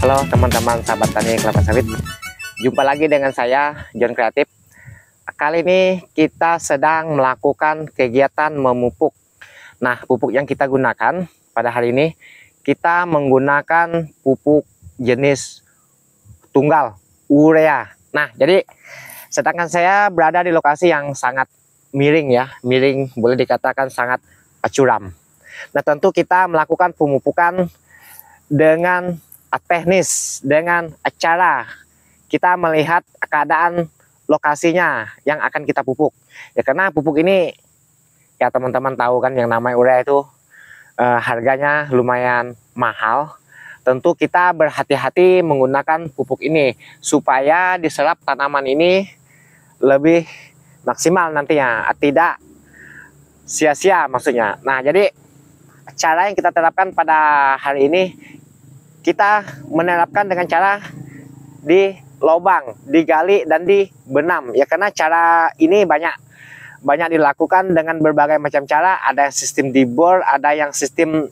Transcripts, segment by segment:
Halo teman-teman sahabat tani kelapa sawit, jumpa lagi dengan saya John Kreatif. Kali ini kita sedang melakukan kegiatan memupuk. Nah, pupuk yang kita gunakan pada hari ini, kita menggunakan pupuk jenis tunggal urea. Nah, jadi sedangkan saya berada di lokasi yang sangat miring ya, miring boleh dikatakan sangat curam. Nah, tentu kita melakukan pemupukan dengan teknis, dengan cara kita melihat keadaan lokasinya yang akan kita pupuk ya, karena pupuk ini ya teman-teman tahu kan, yang namanya urea itu harganya lumayan mahal. Tentu kita berhati-hati menggunakan pupuk ini supaya diserap tanaman ini lebih maksimal nantinya, tidak sia-sia maksudnya. Nah, jadi cara yang kita terapkan pada hari ini, kita menerapkan dengan cara di lubang, digali dan dibenam ya, karena cara ini banyak dilakukan dengan berbagai macam cara. Ada yang sistem dibor, ada yang sistem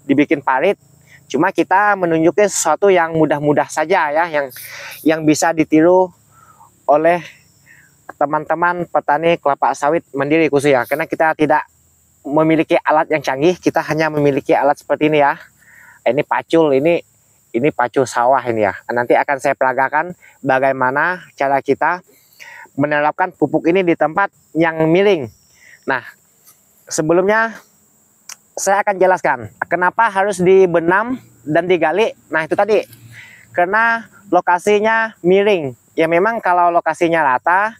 dibikin parit. Cuma kita menunjukkan sesuatu yang mudah-mudah saja ya, yang bisa ditiru oleh teman-teman petani kelapa sawit mandiri khususnya, karena kita tidak memiliki alat yang canggih, kita hanya memiliki alat seperti ini ya. Ini pacul, ini pacul sawah ini ya. Nanti akan saya peragakan bagaimana cara kita menerapkan pupuk ini di tempat yang miring. Nah, sebelumnya saya akan jelaskan kenapa harus dibenam dan digali. Nah, itu tadi karena lokasinya miring ya. Memang kalau lokasinya rata,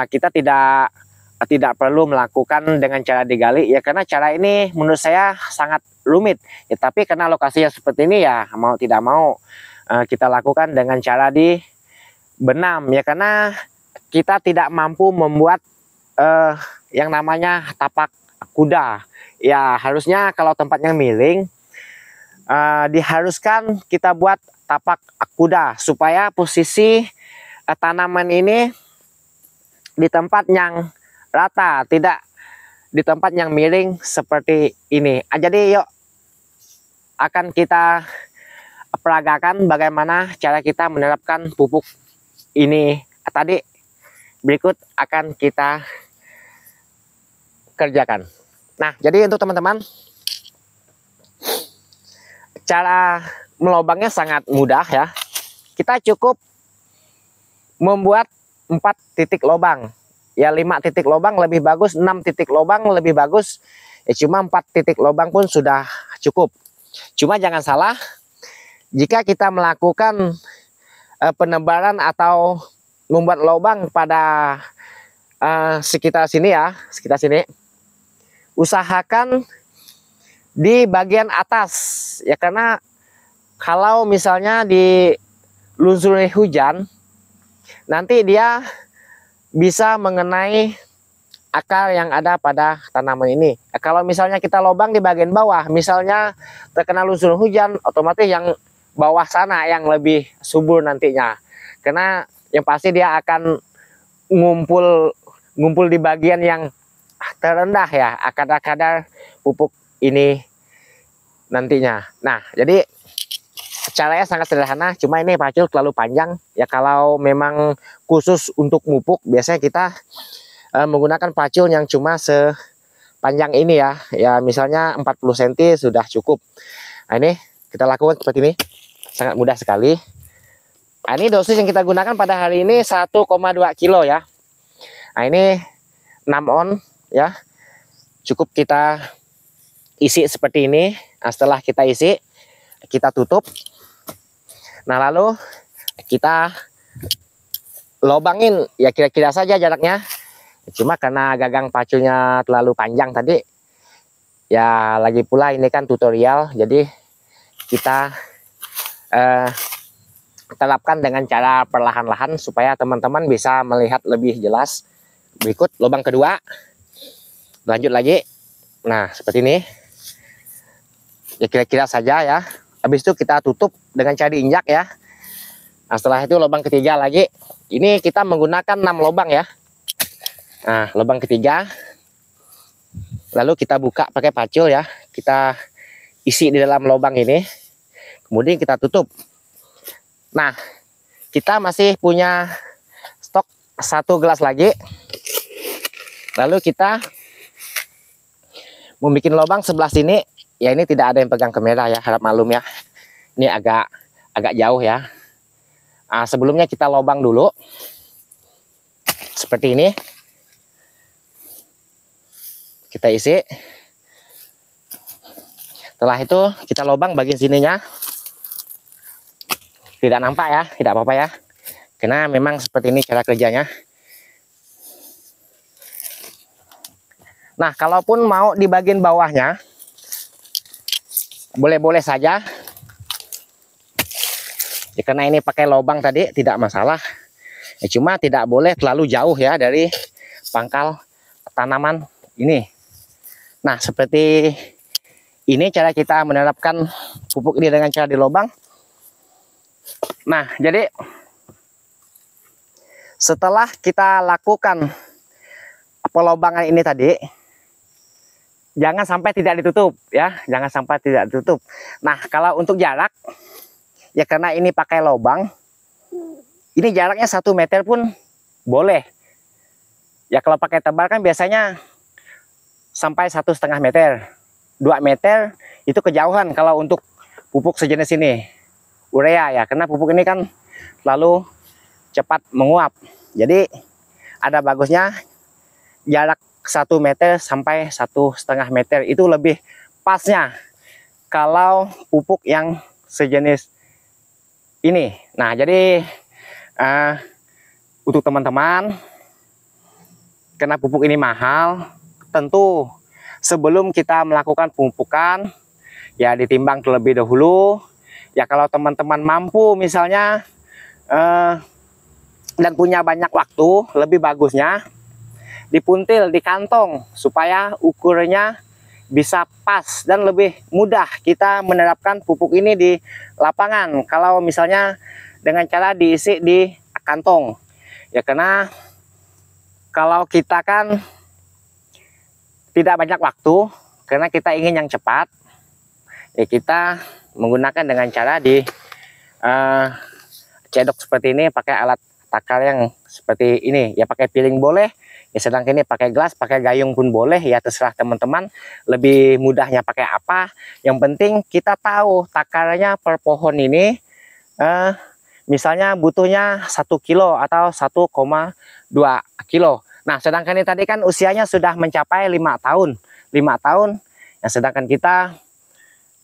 kita tidak perlu melakukan dengan cara digali ya, karena cara ini menurut saya sangat rumit ya. Tapi karena lokasinya seperti ini ya, mau tidak mau kita lakukan dengan cara dibenam ya, karena kita tidak mampu membuat yang namanya tapak kuda ya. Harusnya kalau tempatnya miring, diharuskan kita buat tapak kuda supaya posisi tanaman ini di tempat yang rata, tidak di tempat yang miring seperti ini. Jadi yuk akan kita peragakan bagaimana cara kita menerapkan pupuk ini tadi. Berikut akan kita kerjakan. Nah, jadi untuk teman-teman, cara melobangnya sangat mudah ya. Kita cukup membuat 4 titik lubang ya, 5 titik lubang lebih bagus, 6 titik lubang lebih bagus ya. Cuma 4 titik lubang pun sudah cukup. Cuma jangan salah, jika kita melakukan penebaran atau membuat lubang pada sekitar sini ya, sekitar sini, usahakan di bagian atas ya, karena kalau misalnya dilunsuri hujan, nanti dia bisa mengenai akar yang ada pada tanaman ini. Kalau misalnya kita lubang di bagian bawah, misalnya terkena lunsur hujan, otomatis yang bawah sana yang lebih subur nantinya, karena yang pasti dia akan ngumpul di bagian yang terendah ya, kadar pupuk ini nantinya. Nah, jadi caranya sangat sederhana, cuma ini pacul terlalu panjang ya. Kalau memang khusus untuk pupuk, biasanya kita menggunakan pacul yang cuma sepanjang ini ya. Ya misalnya 40 cm sudah cukup. Nah, ini kita lakukan seperti ini, sangat mudah sekali. Nah, ini dosis yang kita gunakan pada hari ini 1,2 kilo ya. Nah, ini 6 on ya. Cukup kita isi seperti ini. Nah, setelah kita isi, kita tutup. Nah, lalu kita lobangin ya, kira-kira saja jaraknya. Cuma karena gagang pacunya terlalu panjang tadi ya, lagi pula ini kan tutorial, jadi kita terapkan dengan cara perlahan-lahan supaya teman-teman bisa melihat lebih jelas. Berikut lubang kedua, lanjut lagi. Nah, seperti ini ya, kira-kira saja ya. Habis itu kita tutup dengan cara diinjak ya. Nah, setelah itu lubang ketiga lagi. Ini kita menggunakan 6 lubang ya. Nah, lubang ketiga, lalu kita buka pakai pacul ya. Kita isi di dalam lubang ini. kemudian kita tutup. Nah, kita masih punya stok 1 gelas lagi. Lalu kita membuat lubang sebelah sini. Ya, ini tidak ada yang pegang kamera ya, harap maklum ya. Ini agak jauh ya. Sebelumnya kita lubang dulu seperti ini. Kita isi. Setelah itu kita lubang bagian sininya. Tidak nampak ya, tidak apa-apa ya. Karena memang seperti ini cara kerjanya. Nah, kalaupun mau di bagian bawahnya, boleh-boleh saja. Ya, karena ini pakai lubang tadi tidak masalah. Ya, cuma tidak boleh terlalu jauh ya dari pangkal tanaman ini. Nah, seperti ini cara kita menerapkan pupuk ini dengan cara dilobang. Nah, jadi setelah kita lakukan pelobangan ini tadi, jangan sampai tidak ditutup ya, jangan sampai tidak ditutup. Nah, kalau untuk jarak, ya karena ini pakai lubang, ini jaraknya 1 meter pun boleh. Ya kalau pakai tebal kan biasanya sampai 1,5 meter, 2 meter itu kejauhan kalau untuk pupuk sejenis ini. Urea ya, karena pupuk ini kan selalu cepat menguap. Jadi ada bagusnya jarak 1 meter sampai 1,5 meter itu lebih pasnya kalau pupuk yang sejenis ini. Nah, jadi untuk teman-teman, karena pupuk ini mahal, tentu sebelum kita melakukan pemupukan ya ditimbang terlebih dahulu. Ya kalau teman-teman mampu misalnya dan punya banyak waktu, lebih bagusnya dipuntil di kantong supaya ukurannya bisa pas dan lebih mudah kita menerapkan pupuk ini di lapangan. Kalau misalnya dengan cara diisi di kantong, ya karena kalau kita kan tidak banyak waktu, karena kita ingin yang cepat, ya kita menggunakan dengan cara di cedok seperti ini, pakai alat takar yang seperti ini ya, pakai piring boleh ya, sedangkan ini pakai gelas, pakai gayung pun boleh ya, terserah teman-teman lebih mudahnya pakai apa. Yang penting kita tahu takarannya per pohon ini, misalnya butuhnya 1 kilo atau 1,2 kilo. Nah, sedangkan ini tadi kan usianya sudah mencapai 5 tahun, ya, sedangkan kita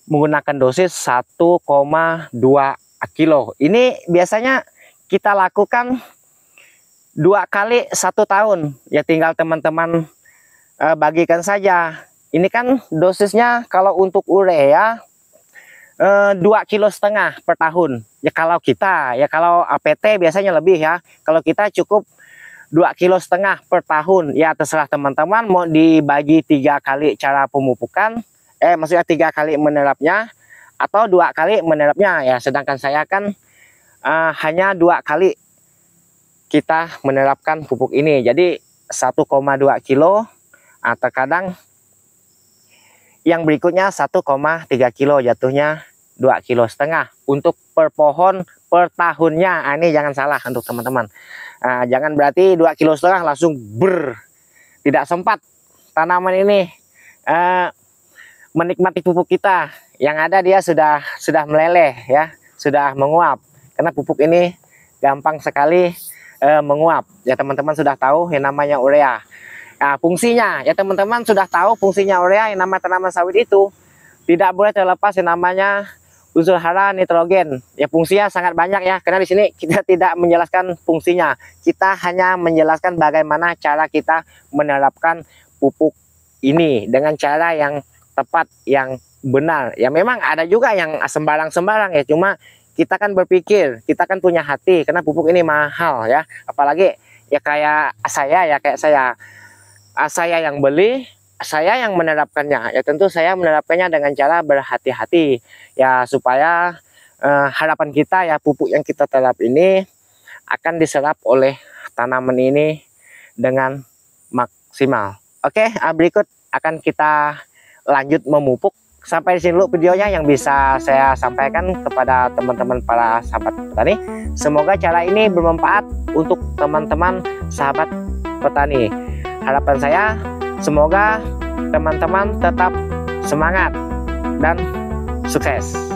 menggunakan dosis 1,2 kilo. Ini biasanya kita lakukan 2 kali 1 tahun. Ya tinggal teman-teman bagikan saja. Ini kan dosisnya kalau untuk urea 2,5 kilo per tahun. Ya kalau kita, ya kalau APT biasanya lebih ya. Kalau kita cukup 2,5 kilo per tahun. Ya terserah teman-teman mau dibagi 3 kali cara pemupukan. Maksudnya 3 kali menerapnya atau 2 kali menerapnya ya, sedangkan saya kan hanya 2 kali kita menerapkan pupuk ini, jadi 1,2 kilo, atau kadang yang berikutnya 1,3 kilo, jatuhnya 2,5 kilo untuk per pohon per tahunnya. Ini jangan salah untuk teman-teman, jangan berarti 2,5 kilo langsung tidak sempat tanaman ini menikmati pupuk kita. Yang ada dia sudah meleleh ya, sudah menguap, karena pupuk ini gampang sekali menguap ya. Teman-teman sudah tahu yang namanya urea. Nah, fungsinya ya teman-teman sudah tahu fungsinya urea yang namanya tanaman sawit itu tidak boleh terlepas yang namanya unsur hara nitrogen. Ya fungsinya sangat banyak ya, karena di sini kita tidak menjelaskan fungsinya, kita hanya menjelaskan bagaimana cara kita menerapkan pupuk ini dengan cara yang tepat, yang benar. Ya memang ada juga yang sembarang-sembarang ya, cuma kita kan berpikir, kita kan punya hati, karena pupuk ini mahal ya. Apalagi ya kayak saya yang beli, saya yang menerapkannya. Ya tentu saya menerapkannya dengan cara berhati-hati ya, supaya harapan kita ya pupuk yang kita terap ini akan diserap oleh tanaman ini dengan maksimal. Oke, berikut akan kita lanjut memupuk sampai di sini dulu videonya yang bisa saya sampaikan kepada teman-teman para sahabat petani. Semoga cara ini bermanfaat untuk teman-teman sahabat petani. Harapan saya semoga teman-teman tetap semangat dan sukses.